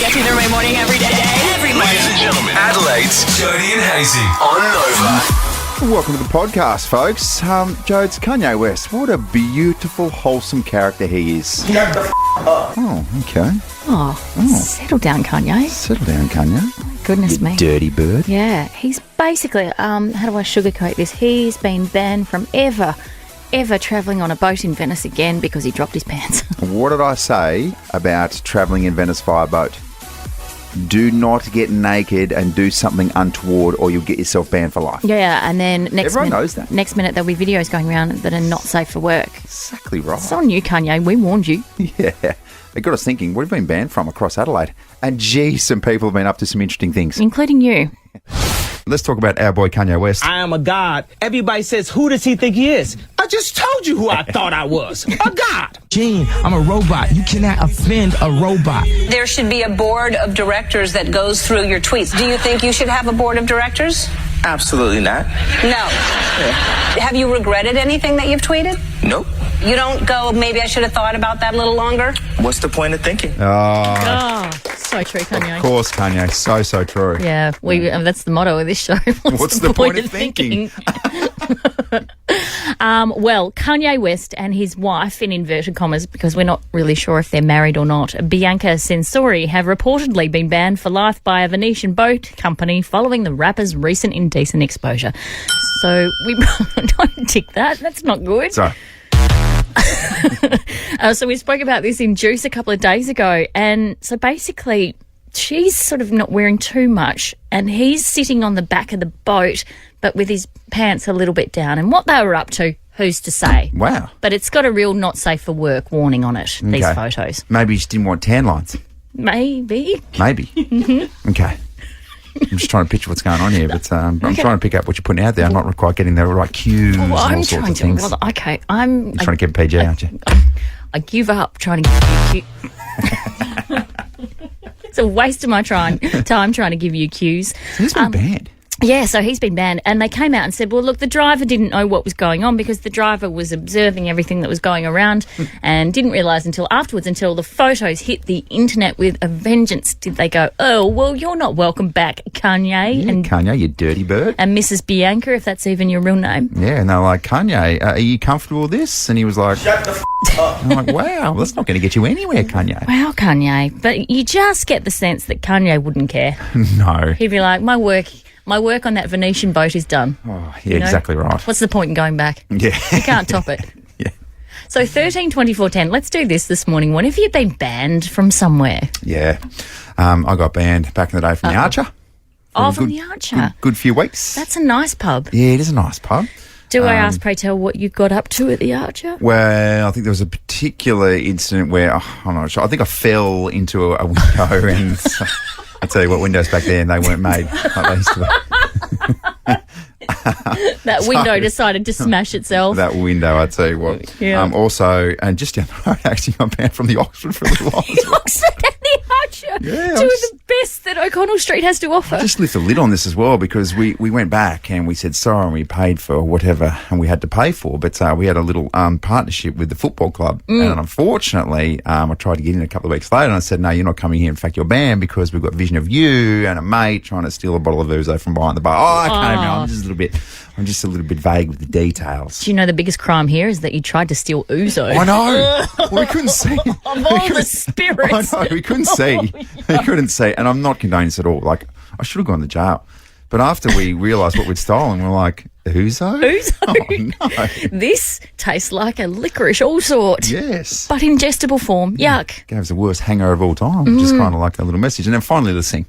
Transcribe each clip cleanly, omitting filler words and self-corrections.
Get you through my morning every day. Every morning. Ladies and gentlemen, Adelaide's Jodie and Hayesy on Nova. Welcome to the podcast, folks. Jodes, Kanye West, what a beautiful, wholesome character he is. Shut the up. Oh, okay. Settle down, Kanye. Settle down, Kanye. Goodness You me. dirty bird. Yeah, he's basically, how do I sugarcoat this? He's been banned from ever travelling on a boat in Venice again because he dropped his pants. What did I say about travelling in Venice via boat? Do not get naked and do something untoward or you'll get yourself banned for life. Yeah, and then Everyone knows that. Next minute there'll be videos going around that are not safe for work. Exactly right. It's on you, Kanye. We warned you. Yeah. It got us thinking, we've been banned from across Adelaide. And gee, some people have been up to some interesting things. Including you. Let's talk about our boy Kanye West. I am a god. Everybody says, who does he think he is? I just told you who I thought I was. A god. Gene, I'm a robot. You cannot offend a robot. There should be a board of directors that goes through your tweets. Do you think you should have a board of directors? Absolutely not. No. Have you regretted anything that you've tweeted? Nope. You don't go, maybe I should have thought about that a little longer? What's the point of thinking? Oh, so true, Kanye. Of course, Kanye. So true. Yeah, that's the motto of this show. What's the point of thinking? Well, Kanye West and his wife, in inverted commas, because we're not really sure if they're married or not, Bianca Censori, have reportedly been banned for life by a Venetian boat company following the rapper's recent indecent exposure. So we don't tick that. That's not good. So, So we spoke about this in Juice a couple of days ago, and so basically she's sort of not wearing too much and he's sitting on the back of the boat but with his pants a little bit down, and what they were up to, who's to say? wow. But it's got a real not safe for work warning on it, these Okay. photos. Maybe you just didn't want tan lines. Maybe. Maybe. Okay. I'm just trying to picture what's going on here, but I'm trying to pick up what you're putting out there. I'm not quite getting the right cues and all sorts of things. Well, okay, I'm You're trying to keep PG, aren't you? I give up trying to give you It's a waste of my time trying to give you cues. Who's been banned? Yeah, so he's been banned. And they came out and said, well, look, the driver didn't know what was going on because the driver was observing everything that was going around and didn't realise until afterwards, until the photos hit the internet with a vengeance, did they go, oh, well, you're not welcome back, Kanye. Yeah, Kanye, you dirty bird. And Mrs. Bianca, if that's even your real name. Yeah, and they're like, Kanye, are you comfortable with this? And he was like, shut the up. I'm like, wow, that's not going to get you anywhere, Kanye. Wow, Kanye. But you just get the sense that Kanye wouldn't care. No. He'd be like, my work on that Venetian boat is done. Oh, yeah, exactly right. What's the point in going back? Yeah. You can't top it. Yeah. So 13, 24, 10. Let's do this morning. When have you been banned from somewhere? Yeah. I got banned back in the day from the Archer. From the Archer. Good few weeks. That's a nice pub. Yeah, it is a nice pub. Do I ask, pray tell, what you got up to at the Archer? Well, I think there was a particular incident where, I'm not sure, I think I fell into a window and I tell you what, windows back then, they weren't made like they used to be. That window decided to smash itself. That window, I tell you what. Yeah. Also, and just down the road, actually, I'm banned from the Oxford for a little while as well. Oxford and the Archer. Yeah, Two of the best that O'Connell Street has to offer. Just lift the lid on this as well, because we went back and we said sorry and we paid for whatever and we had to pay for, but we had a little partnership with the football club, and unfortunately I tried to get in a couple of weeks later and I said, no, you're not coming here, in fact you're banned because we've got vision of you and a mate trying to steal a bottle of ouzo from behind the bar. Oh, I can't even, I'm just a little bit vague with the details. Do you know the biggest crime here is that you tried to steal ouzo? I know. Well, we couldn't see. Of all the spirits. I know, we couldn't see. We couldn't see. And I'm not condoning this at all. Like, I should have gone to jail. But after we realised what we'd stolen, we're like, ouzo? Ouzo? Oh, no. This tastes like a licorice all sort. Yes. But ingestible form. Yuck. Gave us the worst hangover of all time. Just kind of like a little message. And then finally the sing.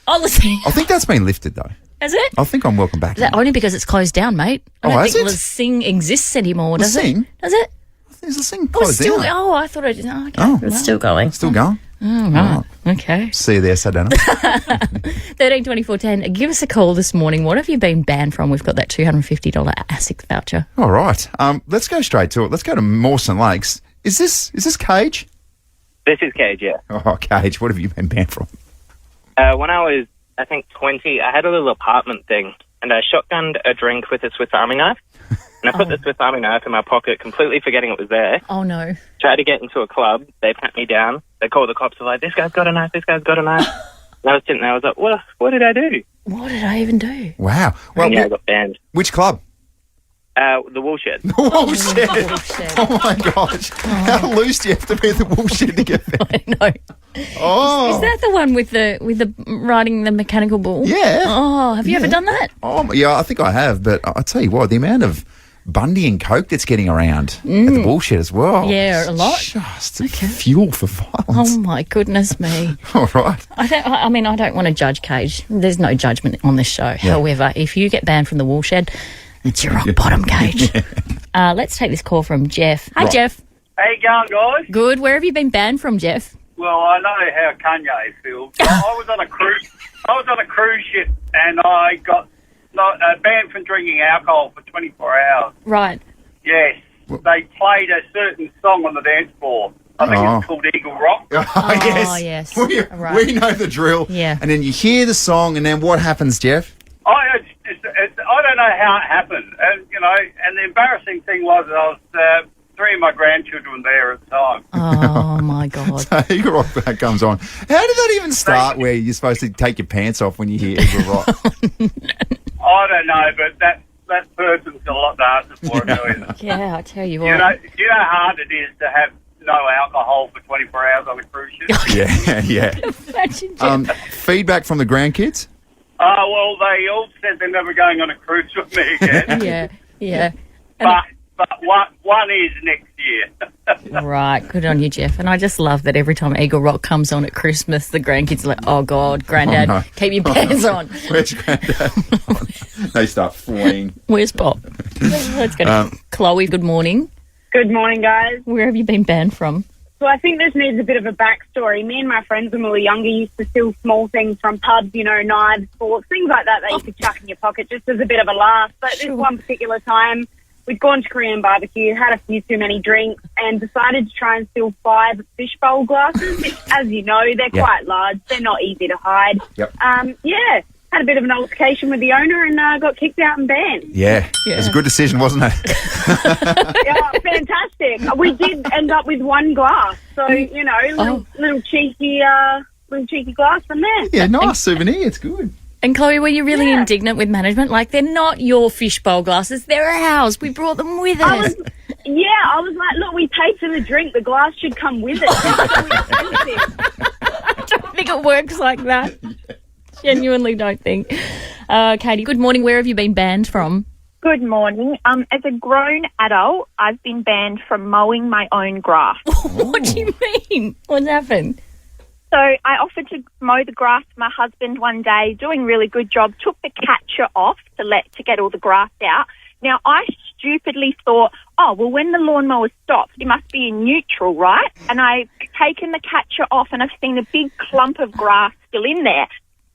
Oh, listen. I think that's been lifted, though. Is it? I think I'm welcome back. Is that only because it's closed down, mate? I don't has think it? the Sing exists anymore, The does Sing? it? Does it? There's the sing Oh, closed still, down. oh, I thought it. Oh, okay. Oh. It's still going. Still going. Oh, right. Okay. See you there, Saturday night. 13 24 10. Give us a call this morning. What have you been banned from? We've got that $250 ASIC voucher. All right. Let's go straight to it. Let's go to Mawson Lakes. Is this Cage? This is Cage, yeah. Oh, Cage. What have you been banned from? When I was, I think, 20, I had a little apartment thing, and I shotgunned a drink with a Swiss Army knife. And I put the Swiss Army knife in my pocket, completely forgetting it was there. Oh, no. Tried to get into a club. They pat me down. They called the cops. They're like, this guy's got a knife, this guy's got a knife. And I was sitting there. I was like, what did I do? What did I even do? Wow. Well, And yeah, I got banned. which club? The Woolshed. Oh, shit. Woolshed. Oh, my gosh. How loose do you have to be at the woolshed to get there? I know. Oh. Is that the one with the riding the mechanical bull? Yeah. Oh, have you ever done that? Oh, yeah, I think I have. But I'll tell you what, the amount of Bundy and Coke that's getting around at the bullshit as well. Yeah, a lot. Just fuel for violence. Oh my goodness me! All right. I don't want to judge Cage. There's no judgment on this show. However, if you get banned from the Woolshed, it's your rock bottom, Cage. Let's take this call from Jeff. Hi, Jeff. How you going, guys? Good. Where have you been banned from, Jeff? Well, I know how Kanye feels. I was on a cruise ship, and I got banned from drinking alcohol for 24 hours. Right. Yes. They played a certain song on the dance floor. I think it's called Eagle Rock. Oh, yes. We know the drill. Yeah. And then you hear the song, and then what happens, Jeff? I don't know how it happened. And, and the embarrassing thing was that three of my grandchildren there at the time. Oh my God. So Eagle Rock that comes on. How did that even start where you're supposed to take your pants off when you hear Eagle Rock? I don't know, but that person's got a lot to answer for, I tell you. Yeah, I tell you what. Do you know how hard it is to have no alcohol for 24 hours on a cruise ship? Yeah. Imagine, Jeff. Feedback from the grandkids? Well, they all said they're never going on a cruise with me again. Yeah. But one is next year. Right, good on you, Jeff. And I just love that every time Eagle Rock comes on at Christmas, the grandkids are like, oh, God, Granddad, keep your pants on. Where's Granddad? They start fleeing. Where's Bob? Let's go to Chloe. Good morning. Good morning, guys. Where have you been banned from? So I think this needs a bit of a backstory. Me and my friends when we were younger used to steal small things from pubs, knives, forks, things like that you could chuck in your pocket just as a bit of a laugh. But this one particular time, we'd gone to Korean barbecue, had a few too many drinks, and decided to try and steal 5 fishbowl glasses, which, as you know, they're quite large. They're not easy to hide. Yep. Had a bit of an altercation with the owner and got kicked out and banned. Yeah. It was a good decision, wasn't it? Yeah, fantastic. We did end up with 1 glass, so, little cheeky glass from there. Yeah, nice souvenir. It's good. And Chloe, were you really indignant with management? Like, they're not your fishbowl glasses, they're ours. We brought them with us. I was like, look, we paid for the drink. The glass should come with it. It's so expensive. I don't think it works like that. Genuinely don't think. Katie, good morning. Where have you been banned from? Good morning. As a grown adult, I've been banned from mowing my own grass. What do you mean? What's happened? So I offered to mow the grass for my husband one day, doing a really good job, took the catcher off to get all the grass out. Now, I stupidly thought, when the lawnmower stops, it must be in neutral, right? And I've taken the catcher off and I've seen a big clump of grass still in there.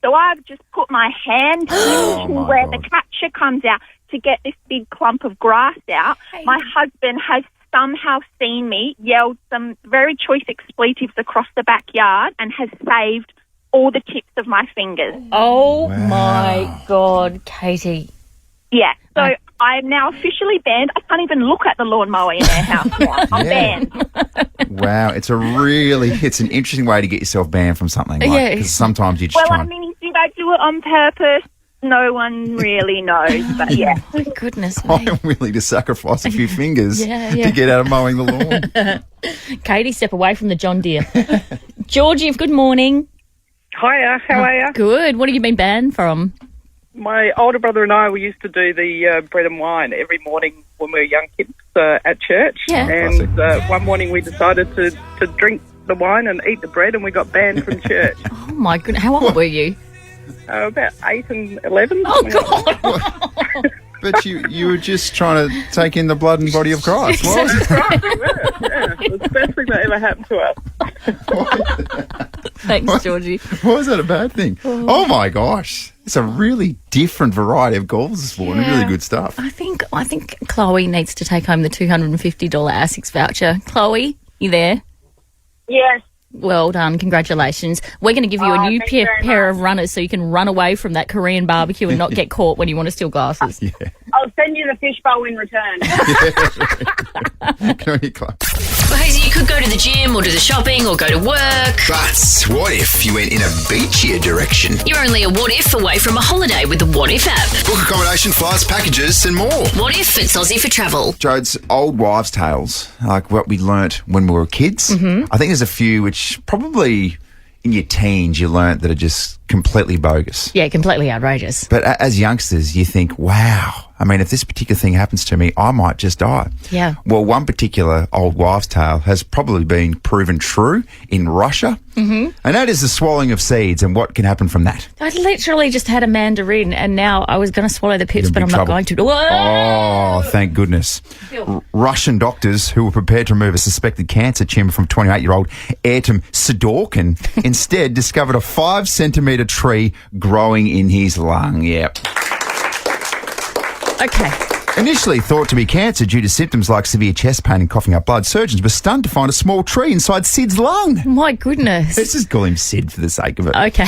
So I've just put my hand into where the catcher comes out to get this big clump of grass out. My husband has somehow seen me, yelled some very choice expletives across the backyard and has saved all the tips of my fingers. Oh, my God, Katie. Yeah, so I am now officially banned. I can't even look at the lawnmower in our house now. I'm banned. Wow, it's an interesting way to get yourself banned from something. Because sometimes you just did I do it on purpose? No one really knows, but yeah. Oh, goodness me. I'm willing to sacrifice a few fingers to get out of mowing the lawn. Katie, step away from the John Deere. Georgie, good morning. Hiya, how are you? Good. What have you been banned from? My older brother and I, we used to do the bread and wine every morning when we were young kids at church. Yeah. And one morning we decided to drink the wine and eat the bread and we got banned from church. Oh, my goodness. How old were you? About 8 and 11. Oh, God. But you were just trying to take in the blood and body of Christ, wasn't Right, it was the best thing that ever happened to us. Thanks, Georgie. Why is that a bad thing? Oh, my gosh. It's a really different variety of calls this morning. Really good stuff. I think Chloe needs to take home the $250 ASICS voucher. Chloe, you there? Yes. Well done. Congratulations. We're going to give you a new pair of runners so you can run away from that Korean barbecue and not get caught when you want to steal glasses. Yeah. I'll I'll send you the fishbowl in return. Good on you, Clark. Well, Hayesy, you could go to the gym or do the shopping or go to work. But what if you went in a beachier direction? You're only a what if away from a holiday with the What If app. Book accommodation, flights, packages, and more. What if it's Aussie for travel? Jodes, old wives' tales, like what we learnt when we were kids. Mm-hmm. I think there's a few which probably in your teens you learnt that are just completely bogus. Yeah, completely outrageous. But as youngsters, you think, wow, I mean, if this particular thing happens to me, I might just die. Yeah. Well, one particular old wives' tale has probably been proven true in Russia. Mm-hmm. And that is the swallowing of seeds and what can happen from that. I literally just had a mandarin and now I was going to swallow the pips, but I'm not going to. Oh, thank goodness. Russian doctors who were prepared to remove a suspected cancer tumour from 28-year-old Artem Sidorkin instead discovered a 5-centimetre tree growing in his lung. Yep. Okay. Initially thought to be cancer due to symptoms like severe chest pain and coughing up blood, surgeons were stunned to find a small tree inside Sid's lung. My goodness. Let's just call him Sid for the sake of it. Okay.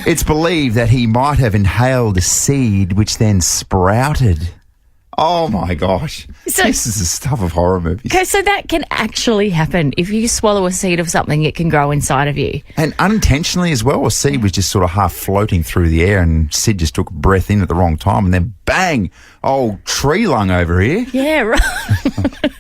It's believed that he might have inhaled a seed which then sprouted. Oh, my gosh. So, this is the stuff of horror movies. Okay, so that can actually happen. If you swallow a seed of something, it can grow inside of you. And unintentionally as well. A seed was just sort of half floating through the air and Sid just took a breath in at the wrong time and then bang, old tree lung over here. Yeah, right.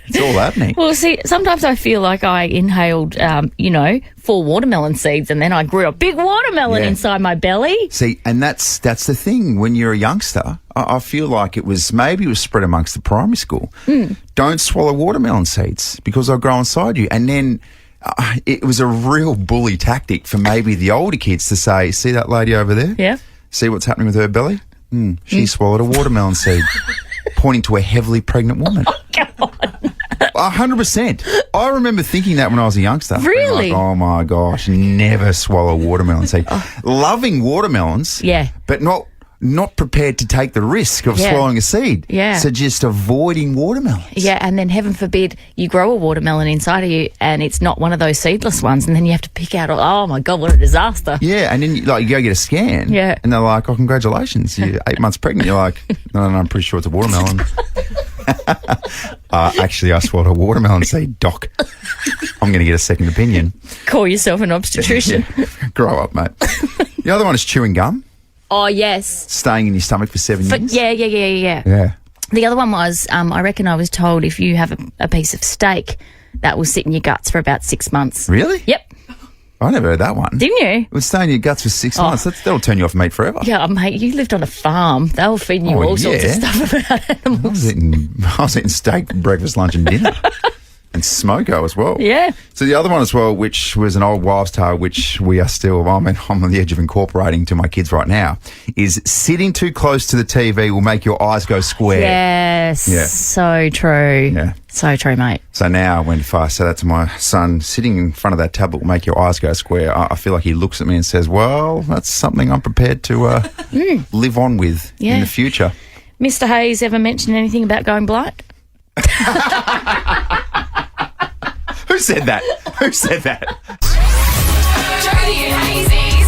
It's all happening. Well, see, sometimes I feel like I inhaled, 4 watermelon seeds and then I grew a big watermelon inside my belly. See, and that's the thing. When you're a youngster, I feel like it was spread amongst the primary school. Don't swallow watermelon seeds because they'll grow inside you. And then it was a real bully tactic for maybe the older kids to say, see that lady over there? Yeah. See what's happening with her belly? She swallowed a watermelon seed, pointing to a heavily pregnant woman. Oh, God. 100%. I remember thinking that when I was a youngster. Really? Like, oh, my gosh, never swallow watermelon seed. Loving watermelons, but not prepared to take the risk of swallowing a seed. Yeah. So just avoiding watermelons. Yeah, and then heaven forbid you grow a watermelon inside of you and it's not one of those seedless ones and then you have to pick out, oh my God, what a disaster. Yeah, and then you go get a scan. Yeah. And they're like, oh, congratulations, you're 8 months pregnant. You're like, no, I'm pretty sure it's a watermelon. Actually, I swallowed a watermelon seed, doc. I'm going to get a second opinion. Call yourself an obstetrician. Grow up, mate. The other one is chewing gum. Oh, yes. Staying in your stomach for 7 years. Yeah. The other one was, I reckon I was told if you have a piece of steak, that will sit in your guts for about 6 months. Really? Yep. I never heard that one. Didn't you? It would stay in your guts for 6 months. That'll turn you off meat forever. Yeah, mate, you lived on a farm. They were feeding you all sorts of stuff about animals. I was eating steak, breakfast, lunch and dinner. And smoko as well. Yeah. So the other one as well, which was an old wives' tale, which we are still, I'm on the edge of incorporating to my kids right now, is sitting too close to the TV will make your eyes go square. Yes. Yeah. So true. Yeah. So true, mate. So now if I say that to my son, sitting in front of that tablet will make your eyes go square, I feel like he looks at me and says, well, that's something I'm prepared to live on with in the future. Mr. Hayes ever mentioned anything about going blind? Who said that? Who said that? Jodie and Hayesy,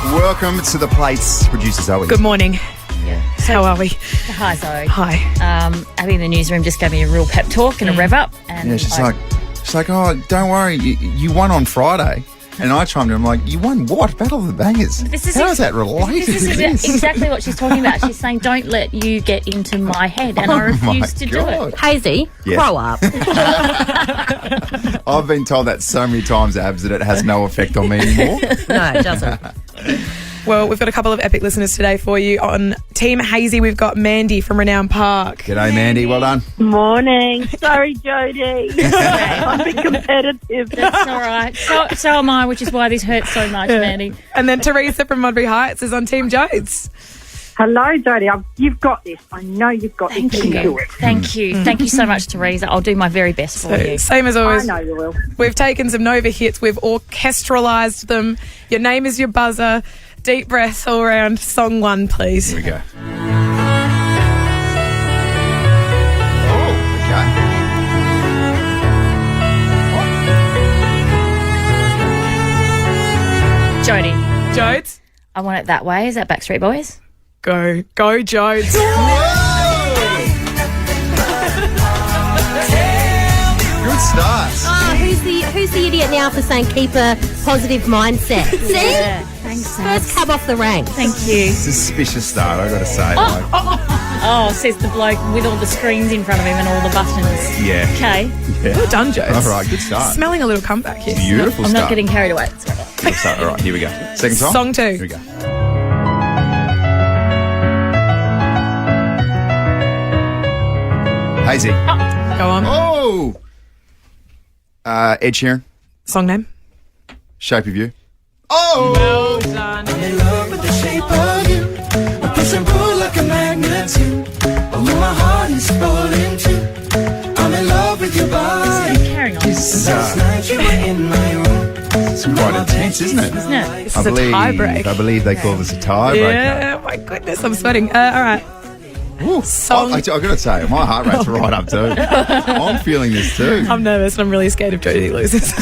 song. Welcome to the plates, producer Zoe. Good morning. Yeah. How are we? Hi, Zoe. Hi. Abby in the newsroom just gave me a real pep talk and a rev up. And yeah, she's like, oh, don't worry, you won on Friday. And I chimed in, I'm like, you won what? Battle of the Bangers. How is that related This is exactly what she's talking about. She's saying, don't let you get into my head. And I refuse to do it. Hayesy, grow up. I've been told that so many times, Abs, that it has no effect on me anymore. No, it doesn't. Well, we've got a couple of epic listeners today for you. On Team Hayesy, we've got Mandy from Renown Park. G'day, Mandy. Well done. Morning. Sorry, Jodie. I'm a bit competitive. That's all right. So am I, which is why this hurts so much, Mandy. And then Teresa from Modbury Heights is on Team Jodes. Hello, Jodie. You've got this. I know you've got this. You can do it. Thank you. Thank you so much, Teresa. I'll do my very best for you. Same as always. I know you will. We've taken some Nova hits. We've orchestralised them. Your name is your buzzer. Deep breath all around. Song 1, please. Here we go. Oh, okay. Jodie. Jodes? I Want It That Way. Is that Backstreet Boys? Go, Jodes. Good start. Oh, who's the idiot now for saying keep a positive mindset? See? Yeah. Thanks, First cab off the rank. Thank you. Suspicious start, I got to say. Oh, says the bloke with all the screens in front of him and all the buttons. Yeah. Okay. Yeah. Well done, Jodes. All right, good start. Smelling a little comeback here. Beautiful I'm start. not getting carried away. It's all right. Good start. All right, here we go. Second song? Song 2. Here we go. Hayesy. Go on. Oh! Ed Sheeran. Song name. Shape of You. Oh! Well done. I'm in love with the shape of you. I push and pull like a magnet too. Although my heart is falling too. I'm in love with your body. Carrying on. Last night you were in my room. It's quite intense, isn't it? Isn't it? This is a tie break. I believe they call this a tiebreaker. Yeah, my goodness, I'm sweating. All right. Song. I've got to say, my heart rate's right up too. I'm feeling this too. I'm nervous and I'm really scared if Jodie loses.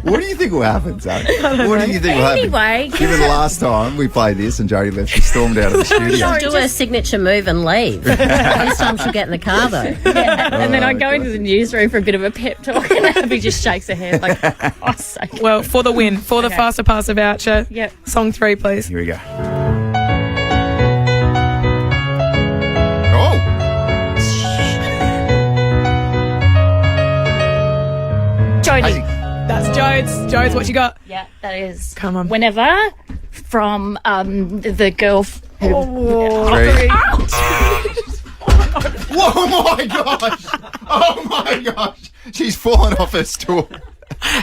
What do you think will happen, Zach? What do you think will happen? Anyway. Given the last time we played this and Jodie left, she stormed out of the studio. Do her signature move and leave. This time she'll get in the car though. Yeah. And then I go into the newsroom for a bit of a pep talk and Abby just shakes her head like, oh, sake. Well, for the win, for the faster passer voucher. Yep. Song 3, please. Here we go. Jodie. That's Jodes. Jodes, what you got? Yeah, that is. Come on. Whenever from the girl. Oh, Oh my gosh! Oh my gosh! She's fallen off her stool.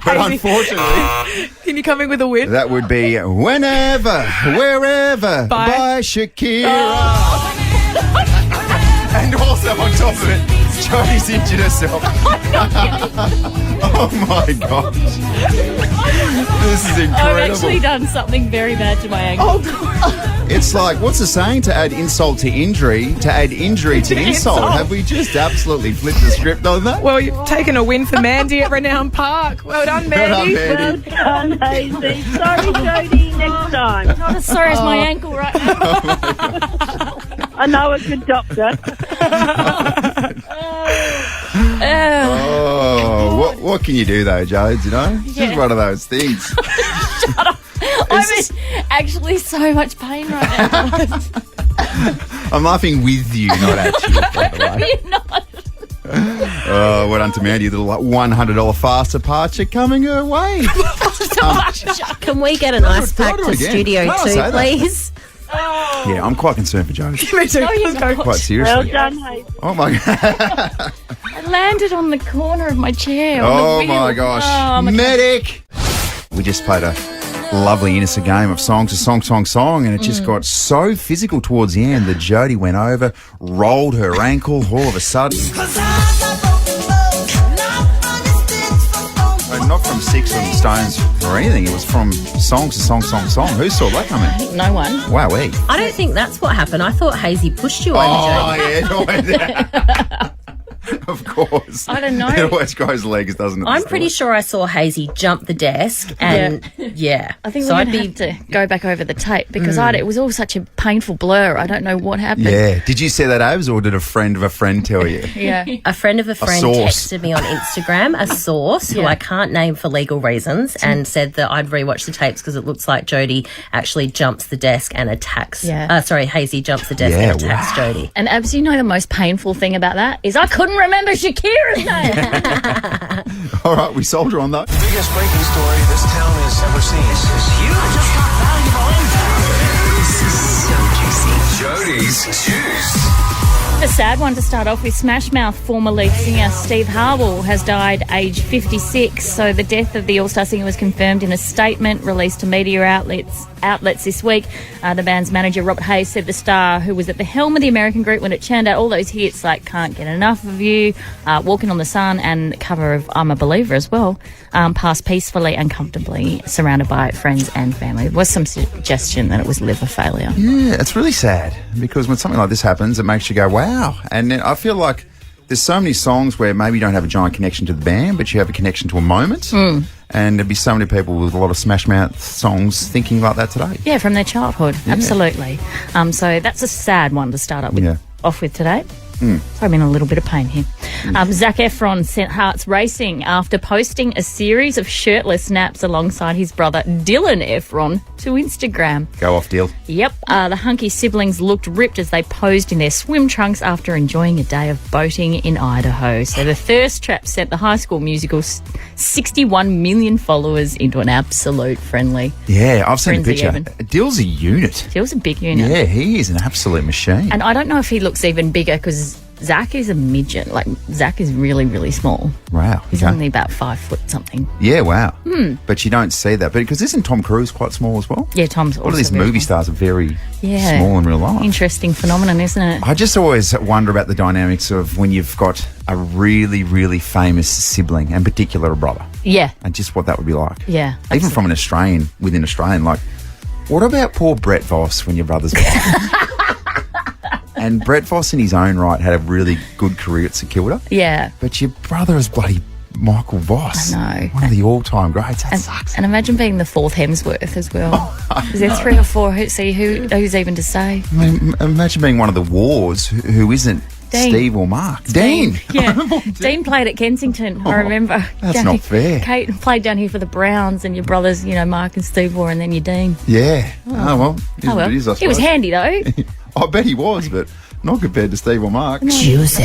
But unfortunately, can you come in with a win? that would be Whenever, Wherever by Shakira. And also on top of it, Jodie's injured herself. Oh my gosh. This is incredible. I've actually done something very bad to my ankle. It's like, what's the saying? To add insult to injury, to add injury to insult. Have we just absolutely flipped the script on that? Well, you've taken a win for Mandy at Renown Park. Well done, Mandy. Well done, Hayesy. Sorry, Jodie. Next time. Not as sore as my ankle right now. I know a good doctor. What can you do though, Jodes? You know, it's just one of those things. Shut up. I'm in actually so much pain right now. I'm laughing with you, not at you. By the way. You're not. Oh, well done to Mandy. The $100 fast departure coming her way. Can we get an ice pack to again. Studio No, 2, say that. please? Yeah, I'm quite concerned for Jodie. Me too. No, you're Let's go. not. Quite seriously. Well done, Hayesy. Oh my god. I landed on the corner of my chair. On Oh the wheel. my gosh. Oh, my Medic. We just played a lovely innocent game of song to song, and it just got so physical towards the end that Jodie went over, rolled her ankle all of a sudden. Not from Six on Stones or anything. It was from song to song. Who saw that coming? No one. Wowee. I don't think that's what happened. I thought Hayesy pushed you over, Jodie. Yeah. Of course. I don't know. It always goes legs, doesn't it? I'm pretty sure I saw Hayesy jump the desk and yeah. I think so we're going to have to go back over the tape because it was all such a painful blur. I don't know what happened. Yeah. Did you see that, Abs, or did a friend of a friend tell you? Yeah. A friend of a friend source. texted me on Instagram, a source who I can't name for legal reasons, and said that I'd rewatch the tapes because it looks like Jodie actually jumps the desk and attacks. Hayesy jumps the desk and attacks Jodie. And Abs, you know the most painful thing about that is I couldn't remember Shakira's name. All right, we soldier on that. The biggest breaking story this town has ever seen. This is huge. This is so juicy. Jodies Juice. A sad one to start off with. Smash Mouth former lead singer Steve Harwell has died aged 56. So the death of the All-Star singer was confirmed in a statement released to media outlets this week. The band's manager, Robert Hayes, said the star, who was at the helm of the American group when it churned out all those hits like Can't Get Enough of You, Walking on the Sun, and cover of I'm a Believer as well, passed peacefully and comfortably, surrounded by friends and family. There was some suggestion that it was liver failure. Yeah, it's really sad because when something like this happens, it makes you go, wow. And then I feel like there's so many songs where maybe you don't have a giant connection to the band, but you have a connection to a moment. And there'd be so many people with a lot of Smash Mouth songs thinking like that today. Yeah, from their childhood. Yeah. Absolutely. So that's a sad one to start off with today. So I'm in a little bit of pain here. Zac Efron sent hearts racing after posting a series of shirtless snaps alongside his brother Dylan Efron to Instagram. Go off, Dill. Yep. The hunky siblings looked ripped as they posed in their swim trunks after enjoying a day of boating in Idaho. So the Thirst Trap sent the High School Musical's 61 million followers into an absolute frenzy. Yeah, I've seen the picture. Even. Dill's a unit. Dill's a big unit. Yeah, he is an absolute machine. And I don't know if he looks even bigger because Zac is a midget. Like, Zac is really, really small. Wow. He's only about 5 foot something. Yeah, wow. But you don't see that. But because isn't Tom Cruise quite small as well? Yeah, Tom's All of these movie stars are very Yeah. small in real life. Interesting phenomenon, isn't it? I just always wonder about the dynamics of when you've got a really, really famous sibling, and in particular a brother, Yeah. and just what that would be like. Yeah. Even from an Australian, within Australian, like, what about poor Brett Voss when your brother's gone? And Brett Voss in his own right had a really good career at St Kilda. Yeah. But your brother is bloody Michael Voss. I know. One of the all-time greats. That sucks. And imagine being the fourth Hemsworth as well. Is there 3 or 4? Who's even to say? I mean, imagine being one of the Wars who isn't Dean. Steve or Mark. Dean. Yeah. Dean played at Kensington, I remember. That's not fair. Kate played down here for the Browns, and your brothers, Mark and Steve were, and then your Dean. Yeah. Oh, well. It is what it is, I He was suppose. handy, though. I bet he was, but not compared to Steve or Mark. Juice.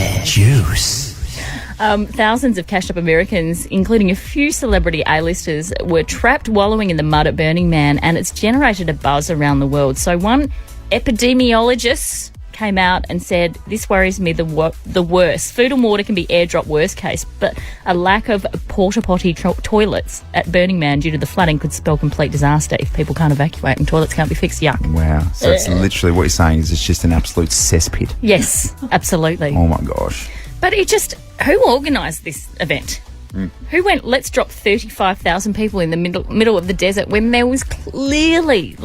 Thousands of cashed-up Americans, including a few celebrity A-listers, were trapped wallowing in the mud at Burning Man, and it's generated a buzz around the world. So one epidemiologist came out and said, this worries me the worst. Food and water can be airdrop worst case, but a lack of porta-potty toilets at Burning Man due to the flooding could spell complete disaster if people can't evacuate and toilets can't be fixed. Yuck. Wow. So it's literally what you're saying is it's just an absolute cesspit. Yes, absolutely. Oh, my gosh. But who organised this event? Who went, let's drop 35,000 people in the middle of the desert when there was clearly,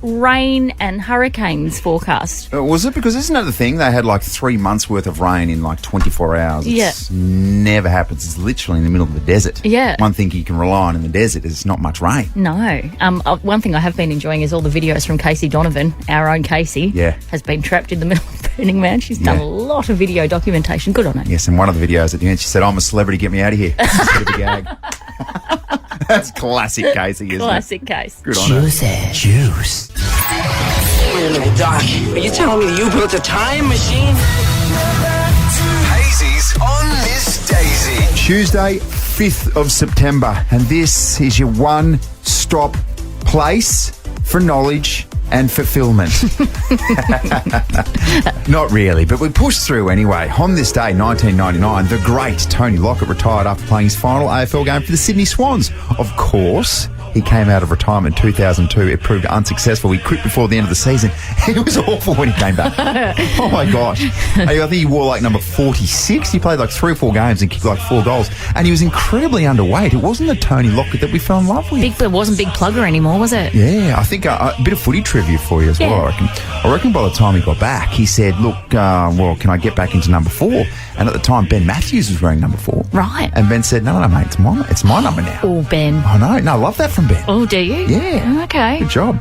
rain and hurricanes forecast? Was it? Because isn't that the thing? They had 3 months worth of rain in 24 hours. Yeah. It's never happens. It's literally in the middle of the desert. Yeah. One thing you can rely on in the desert is not much rain. No. One thing I have been enjoying is all the videos from Casey Donovan, our own Casey. Yeah. Has been trapped in the middle of Burning Man. She's done a lot of video documentation. Good on her. Yes, and one of the videos at the end, she said, I'm a celebrity, get me out of here. It's a bit of a gag. That's classic Casey, isn't Classic case. it? Good on her. Juice. Wait a minute, Doc. Are you telling me that you built a time machine? Hazy's on Miss Daisy. Tuesday, 5th of September, and this is your one-stop place for knowledge and fulfillment. Not really, but we pushed through anyway. On this day, 1999, the great Tony Lockett retired after playing his final AFL game for the Sydney Swans. Of course, he came out of retirement in 2002. It proved unsuccessful. He quit before the end of the season. It was awful when he came back. Oh, my gosh. I think he wore number 46. He played 3 or 4 games and kicked 4 goals. And he was incredibly underweight. It wasn't the Tony Lockett that we fell in love with. It wasn't Big Plugger anymore, was it? Yeah, I think a bit of footy trivia for you as well, I reckon by the time he got back, he said, look, well, can I get back into number 4? And at the time, Ben Matthews was wearing number 4. Right. And Ben said, no, mate, it's my number now. Oh, Ben. I know. No, I love that from Ben. Oh, do you? Yeah. Okay. Good job.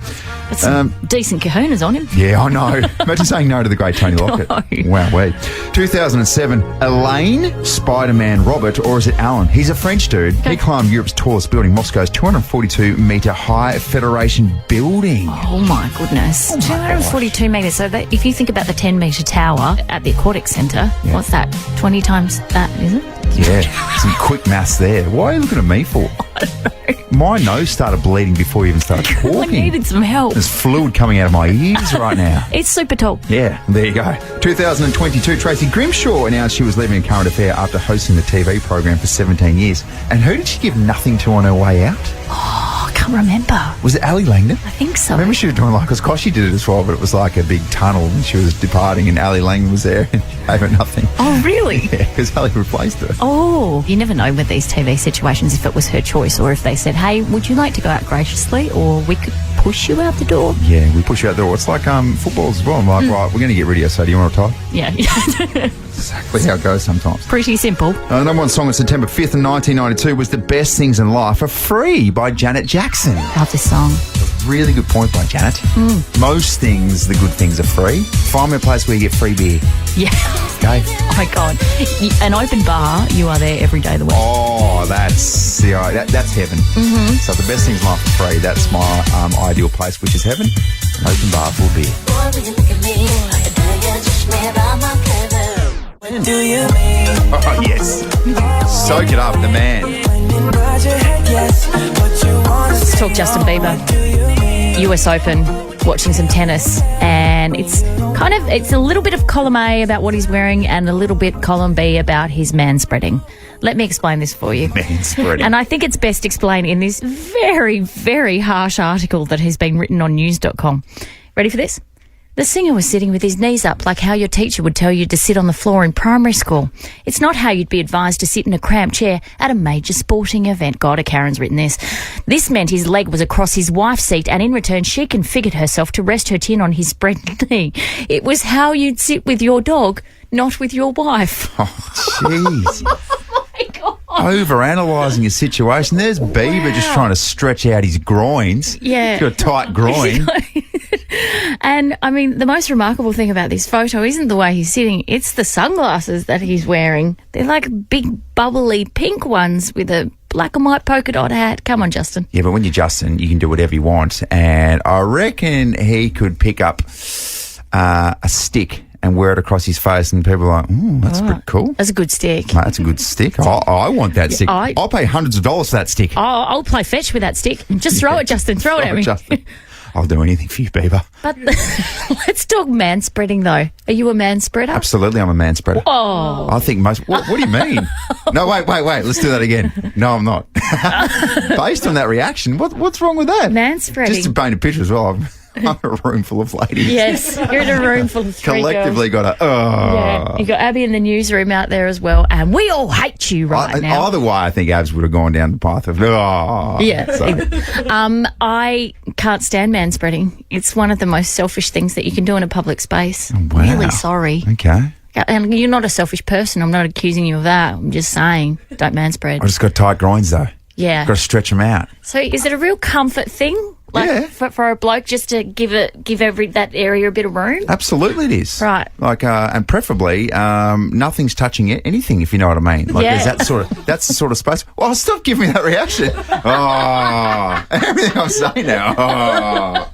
That's some decent kahunas on him. Yeah, I know. Imagine saying no to the great Tony Lockett. No. Wow, 2007, Elaine Spider-Man Robert, or is it Alan? He's a French dude. He climbed Europe's tallest building, Moscow's 242-metre high Federation building. Oh, my goodness. 242 metres. So that, if you think about the 10-metre tower at the Aquatic Centre, what's that? 20 times that, is it? Yeah, some quick maths there. Why are you looking at me for? I don't know. My nose started bleeding before you even started talking. I needed some help. There's fluid coming out of my ears right now. It's super tall. Yeah, there you go. 2022, Tracy Grimshaw announced she was leaving a current affair after hosting the TV program for 17 years. And who did she give nothing to on her way out? Oh, I can't remember. Was it Ali Langdon? I think so. I remember she was doing because Koshy did it as well, but it was like a big tunnel and she was departing and Ali Langdon was there and she gave her nothing. Oh, really? Yeah, because Ali replaced her. Oh, you never know with these TV situations if it was her choice or if they said, hey, would you like to go out graciously or we could push you out the door. Yeah, we push you out the door. It's like football as well. I'm like, right, we're going to get rid of you, so do you want to retire? Yeah. Exactly how it goes sometimes. Pretty simple. The number one song on September 5th in 1992 was The Best Things in Life Are Free by Janet Jackson. Love this song. Really good point by Janet. Most things, the good things are free. Find me a place where you get free beer. Yeah. Okay. Oh my God. An open bar, you are there every day of the week. Oh, that's heaven. Mm-hmm. So the best things in life are free. That's my ideal place, which is heaven. An open bar for beer. Oh, yes. Soak it up, the man. Let's talk Justin Bieber. US Open, watching some tennis, and it's a little bit of column A about what he's wearing and a little bit column B about his manspreading. Let me explain this for you. Manspreading. And I think it's best explained in this very, very harsh article that has been written on news.com. Ready for this? The singer was sitting with his knees up like how your teacher would tell you to sit on the floor in primary school. It's not how you'd be advised to sit in a cramped chair at a major sporting event. God, a Karen's written this. This meant his leg was across his wife's seat, and in return she configured herself to rest her chin on his spread knee. It was how you'd sit with your dog, not with your wife. Oh, jeez. Oh, my God. Overanalyzing a situation. There's Bieber just trying to stretch out his groins. Yeah. He's got a tight groin. And, I mean, the most remarkable thing about this photo isn't the way he's sitting, it's the sunglasses that he's wearing. They're like big, bubbly pink ones with a black and white polka dot hat. Come on, Justin. Yeah, but when you're Justin, you can do whatever you want. And I reckon he could pick up a stick and wear it across his face, and people are like, that's pretty cool. That's a good stick. Mate, that's a good stick. I want that stick. I'll pay hundreds of dollars for that stick. I'll play fetch with that stick. Just throw it, Justin. Throw it at me. Justin. I'll do anything for you, Bieber. But let's talk manspreading, though. Are you a manspreader? Absolutely, I'm a manspreader. Oh. I think most... What do you mean? No, wait. Let's do that again. No, I'm not. Based on that reaction, what's wrong with that? Manspreading. Just to paint a picture as well, I'm a room full of ladies. Yes, you're in a room full of three collectively girls. got a... Yeah, you got Abby in the newsroom out there as well, and we all hate you now. Either way, I think Abs would have gone down the path of... I can't stand manspreading. It's one of the most selfish things that you can do in a public space. Oh, wow. Really sorry. Okay. And you're not a selfish person. I'm not accusing you of that. I'm just saying, don't manspread. I just got tight groins, though. Yeah. Got to stretch them out. So is it a real comfort thing? Like for a bloke just to give that area a bit of room? Absolutely it is. Right. Like, and preferably, nothing's touching anything, if you know what I mean. Like, there's that's the sort of space. Oh, stop giving me that reaction. Oh, everything I'm saying now. Oh.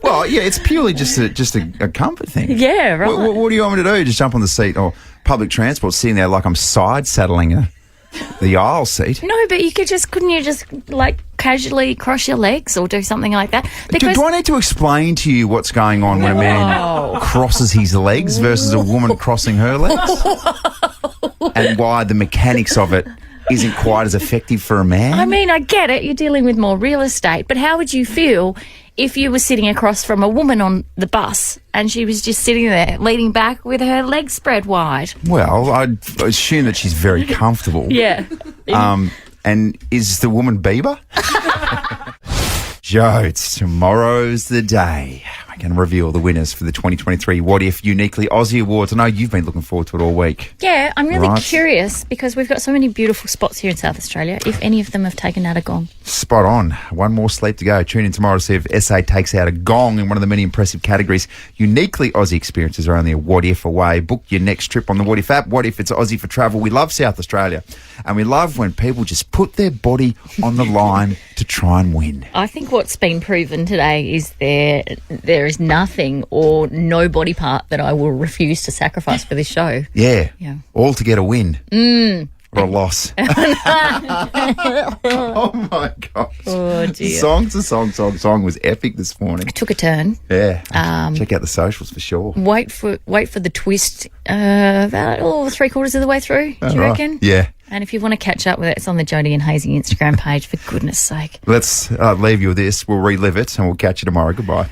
Well, yeah, it's purely just a comfort thing. Yeah, right. What do you want me to do? Just jump on the seat or public transport, sitting there like I'm side saddling the aisle seat? No, but couldn't you just like casually cross your legs or do something like that? Because do I need to explain to you what's going on when a man crosses his legs versus a woman crossing her legs? And why the mechanics of it isn't quite as effective for a man? I mean, I get it. You're dealing with more real estate, but how would you feel if you were sitting across from a woman on the bus and she was just sitting there leaning back with her legs spread wide? Well, I'd assume that she's very comfortable. Yeah. And is the woman Bieber? Joe, tomorrow's the day. I can reveal the winners for the 2023 What If Uniquely Aussie Awards. I know you've been looking forward to it all week. Yeah, I'm really curious because we've got so many beautiful spots here in South Australia, if any of them have taken out a gong. Spot on. One more sleep to go. Tune in tomorrow to see if SA takes out a gong in one of the many impressive categories. Uniquely Aussie experiences are only a What If away. Book your next trip on the What If app. What if it's Aussie for travel? We love South Australia, and we love when people just put their body on the line to try and win. I think what's been proven today is there is nothing or no body part that I will refuse to sacrifice for this show. Yeah. All to get a win. Or a loss. Oh, my gosh. Oh, dear. Song was epic this morning. It took a turn. Yeah. Check out the socials for sure. Wait for the twist about 3/4 of the way through, do you reckon? Yeah. And if you want to catch up with it, it's on the Jodie and Hayesy Instagram page, for goodness sake. Let's leave you with this. We'll relive it and we'll catch you tomorrow. Goodbye.